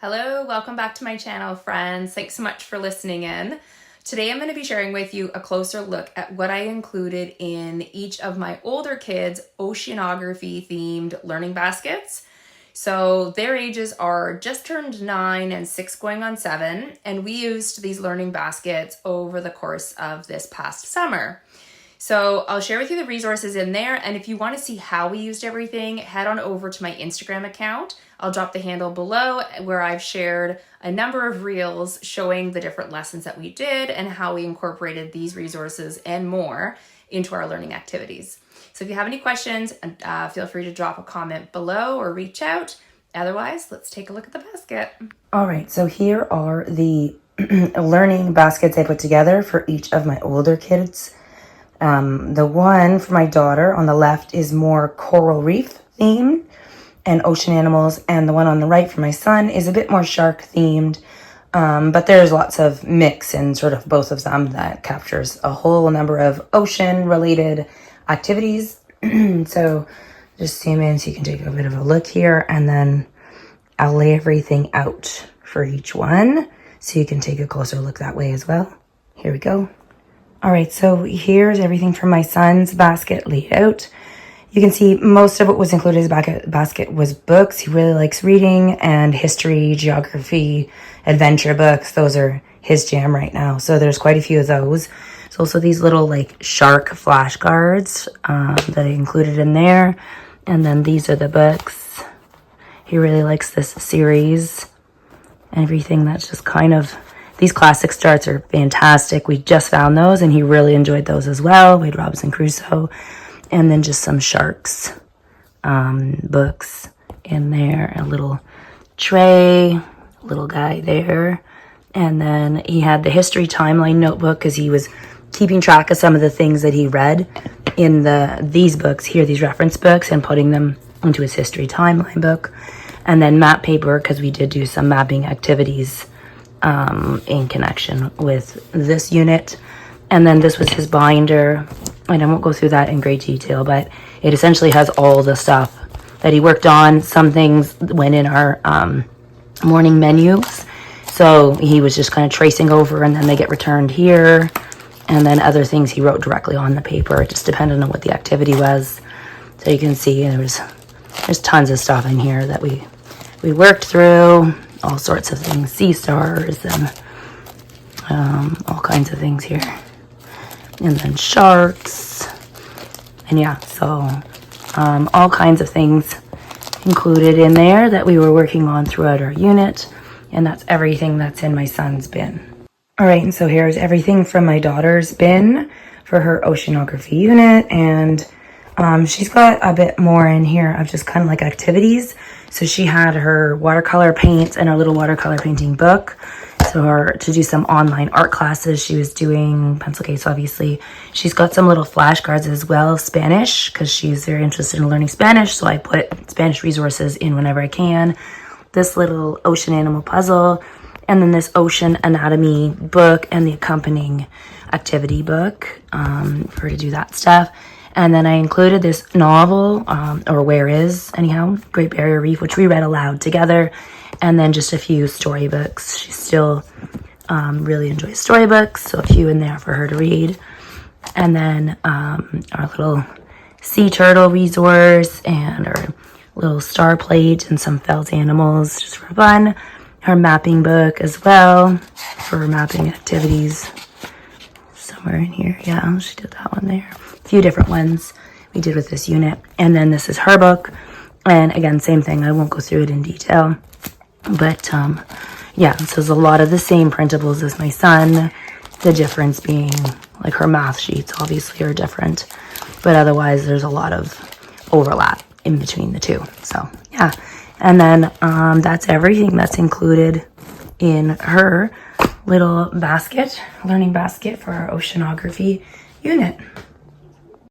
Hello, welcome back to my channel, friends. Thanks so much for listening in. Today I'm going to be sharing with you a closer look at what I included in each of my older kids' oceanography themed learning baskets. So their ages are just turned 9 and 6 going on 7, and we used these learning baskets over the course of this past summer. So I'll share with you the resources in there, and if you want to see how we used everything, head on over to my Instagram account. I'll drop the handle below where I've shared a number of reels showing the different lessons that we did and how we incorporated these resources and more into our learning activities. So if you have any questions, feel free to drop a comment below or reach out. Otherwise, let's take a look at the basket. All right, so here are the learning baskets I put together for each of my older kids. The one for my daughter on the left is more coral reef themed and ocean animals, and the one on the right for my son is a bit more shark themed, but there's lots of mix in sort of both of them that captures a whole number of ocean related activities. So just zoom in so you can take a bit of a look here, and then I'll lay everything out for each one so you can take a closer look that way as well. Here we go. All right, so here's everything from my son's basket laid out. You can see most of what was included in his basket was books. He really likes reading, and history, geography, adventure books. Those are his jam right now. So there's quite a few of those. There's also these little like shark flashcards that I included in there. And then these are the books. He really likes this series. Everything that's just kind of, these classic starts are fantastic. We just found those and he really enjoyed those as well. We had Robinson Crusoe. And then just some sharks books in there. A little tray, little guy there. And then he had the history timeline notebook because he was keeping track of some of the things that he read in these books here, these reference books, and putting them into his history timeline book. And then map paper because we did do some mapping activities in connection with this unit. And then this was his binder, and I won't go through that in great detail, but it essentially has all the stuff that he worked on. Some things went in our morning menus, so he was just kind of tracing over, and then they get returned here. And then other things he wrote directly on the paper. It just depended on what the activity was. So you can see there's tons of stuff in here that we worked through, all sorts of things, sea stars and all kinds of things here. And then sharks, and yeah, so all kinds of things included in there that we were working on throughout our unit, and that's everything that's in my son's bin. All right, and so here's everything from my daughter's bin for her oceanography unit, and she's got a bit more in here of just kind of like activities. So she had her watercolor paints and her little watercolor painting book. So to do some online art classes, she was doing pencil case, obviously. She's got some little flashcards as well, Spanish, because she's very interested in learning Spanish. So I put Spanish resources in whenever I can. This little ocean animal puzzle, and then this ocean anatomy book and the accompanying activity book for her to do that stuff. And then I included this novel, or Where Is, anyhow, Great Barrier Reef, which we read aloud together. And then just a few storybooks. She still really enjoys storybooks, so a few in there for her to read. And then our little sea turtle resource and our little star plate and some felt animals just for fun. Her mapping book as well for mapping activities. Somewhere in here, yeah, she did that one there. A few different ones we did with this unit. And then this is her book. And again, same thing, I won't go through it in detail. But yeah, so there's a lot of the same printables as my son. The difference being like her math sheets obviously are different, but otherwise there's a lot of overlap in between the two. So yeah, and then that's everything that's included in her little basket, learning basket for our oceanography unit.